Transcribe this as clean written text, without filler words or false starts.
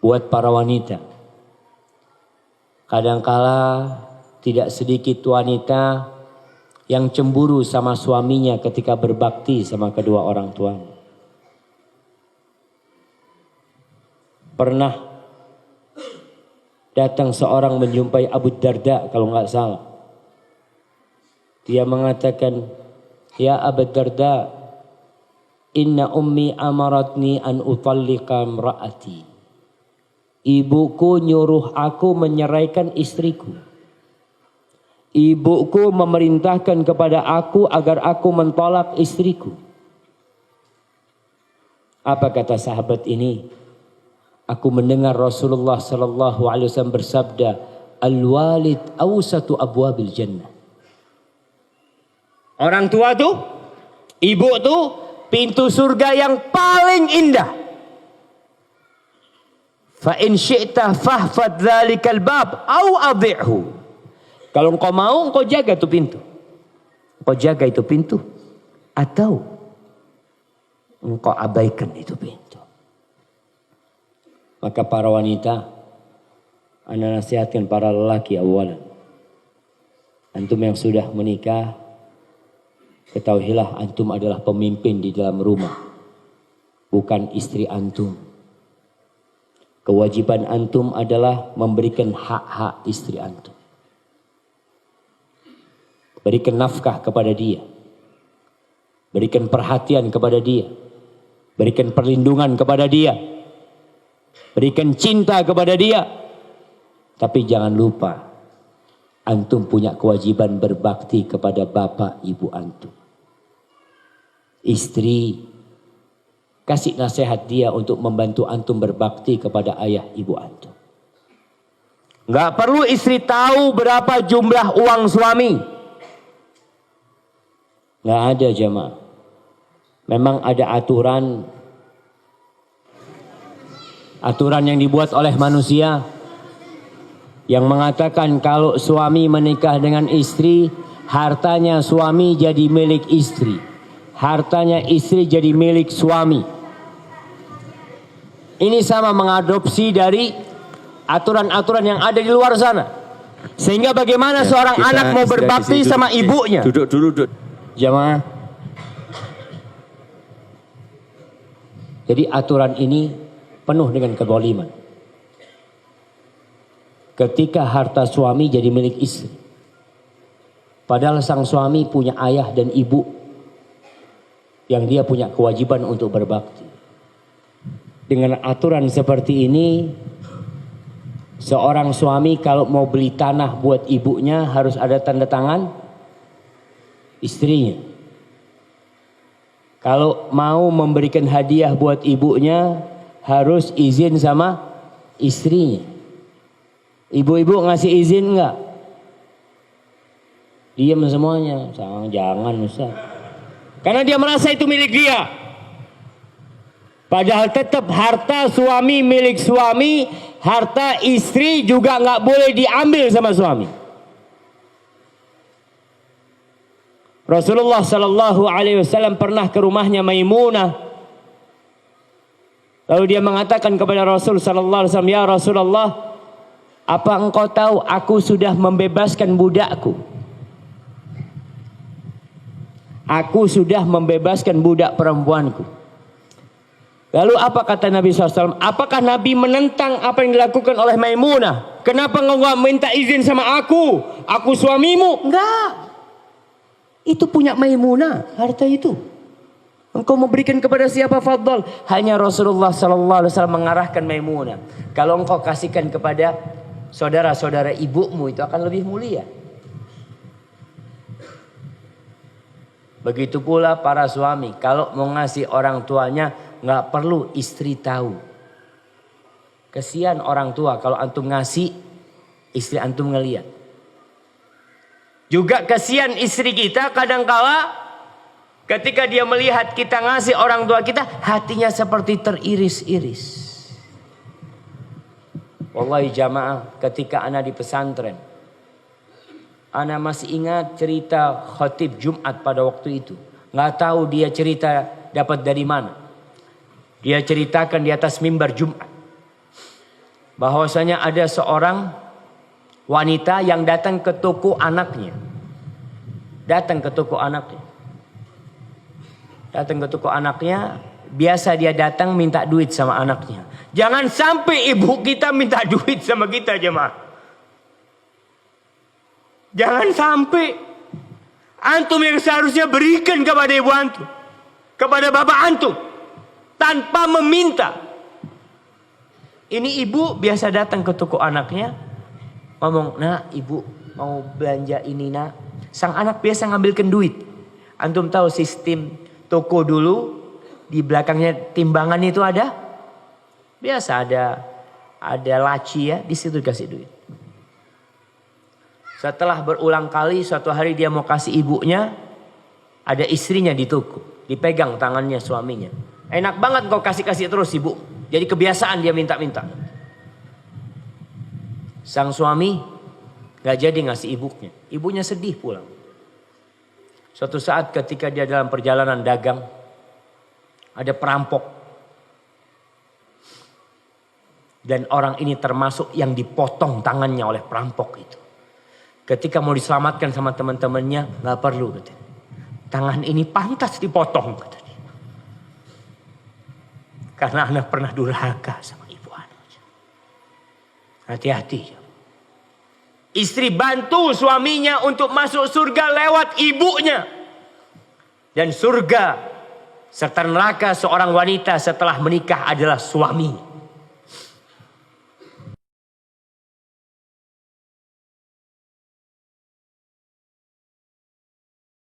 buat para wanita. Kadangkala tidak sedikit wanita yang cemburu sama suaminya ketika berbakti sama kedua orang tuanya. Pernah datang seorang menjumpai Abu Darda kalau nggak salah. Dia mengatakan, "Ya Abu Darda, inna ummi amaratni an utalliqa imra'ati." Ibuku nyuruh aku menyeraikan istriku. Ibuku memerintahkan kepada aku agar aku mentolak istriku. Apa kata sahabat ini? Aku mendengar Rasulullah sallallahu alaihi wasallam bersabda, "Al-walid awsatu abwabil jannah." Orang tua tuh, ibu tuh pintu surga yang paling indah. Fa in syi'ta fahfad dzalikal bab au adhi'hu. Kalau engkau mau, engkau jaga tuh pintu. Engkau jaga itu pintu atau engkau abaikan itu pintu. Maka para wanita, ana nasihatkan para lelaki awalan. Antum yang sudah menikah, ketahuilah antum adalah pemimpin di dalam rumah, bukan istri antum. Kewajiban antum adalah memberikan hak-hak istri antum. Berikan nafkah kepada dia. Berikan perhatian kepada dia. Berikan perlindungan kepada dia. Berikan cinta kepada dia. Tapi jangan lupa, antum punya kewajiban berbakti kepada bapak ibu antum. Istri, kasih nasihat dia untuk membantu antum berbakti kepada ayah ibu antum. Nggak perlu istri tahu berapa jumlah uang suami. Nggak ada jemaah. Memang ada aturan yang dibuat oleh manusia yang mengatakan kalau suami menikah dengan istri, hartanya suami jadi milik istri, hartanya istri jadi milik suami. Ini sama mengadopsi dari aturan-aturan yang ada di luar sana. Sehingga bagaimana seorang anak mau berbakti sama ibunya? Duduk dulu, duduk. Jamaah. Jadi aturan ini penuh dengan kezaliman. Ketika harta suami jadi milik istri, padahal sang suami punya ayah dan ibu yang dia punya kewajiban untuk berbakti. Dengan aturan seperti ini, seorang suami kalau mau beli tanah buat ibunya harus ada tanda tangan istrinya. Kalau mau memberikan hadiah buat ibunya harus izin sama istrinya. Ibu-ibu ngasih izin enggak? Diam semuanya. Jangan Ustaz. Karena dia merasa itu milik dia. Padahal tetap harta suami milik suami, harta istri juga nggak boleh diambil sama suami. Rasulullah Sallallahu Alaihi Wasallam pernah ke rumahnya Maimunah. Lalu dia mengatakan kepada Rasul Sallallahu Alaihi Wasallam, "Ya Rasulullah, apa engkau tahu aku sudah membebaskan budakku? Aku sudah membebaskan budak perempuanku." Lalu apa kata Nabi SAW? Apakah Nabi menentang apa yang dilakukan oleh Maimunah? Kenapa engkau nggak minta izin sama aku? Aku suamimu? Enggak. Itu punya Maimunah, harta itu. Engkau memberikan kepada siapa fadl? Hanya Rasulullah SAW mengarahkan Maimunah. Kalau engkau kasihkan kepada saudara-saudara ibumu itu akan lebih mulia. Begitu pula para suami. Kalau mau ngasih orang tuanya, nggak perlu istri tahu. Kesian orang tua kalau antum ngasih, istri antum ngeliat. Juga kesian istri kita kadangkala ketika dia melihat kita ngasih orang tua kita, hatinya seperti teriris-iris. Wallahi jamaah, ketika ana di pesantren, ana masih ingat cerita khatib Jumat pada waktu itu. Nggak tahu dia cerita dapat dari mana. Dia ceritakan di atas mimbar Jumat. bahwasanya ada seorang wanita yang datang ke toko anaknya. Datang ke toko anaknya. Biasa dia datang minta duit sama anaknya. Jangan sampai ibu kita minta duit sama kita, jemaah. Jangan sampai. Antum yang seharusnya berikan kepada ibu antum, kepada bapak antum, tanpa meminta. Ini ibu biasa datang ke toko anaknya, ngomong, "Nak, ibu mau belanja ini, nak." Sang anak biasa ngambilkan duit. Antum tahu sistem toko dulu, di belakangnya timbangan itu ada? Biasa ada laci ya, di situ dikasih duit. Setelah berulang kali, suatu hari dia mau kasih ibunya, ada istrinya di toko, dipegang tangannya suaminya. Enak banget kau kasih-kasih terus ibu. Jadi kebiasaan dia minta-minta. Sang suami gak jadi ngasih ibunya. Ibunya sedih pulang. Suatu saat ketika dia dalam perjalanan dagang, ada perampok. Dan orang ini termasuk yang dipotong tangannya oleh perampok itu. Ketika mau diselamatkan sama teman-temannya, gak perlu katanya. Tangan ini pantas dipotong katanya. Karena anak pernah durhaka sama ibu anak. Hati-hati. Istri bantu suaminya untuk masuk surga lewat ibunya. Dan surga serta neraka seorang wanita setelah menikah adalah suami.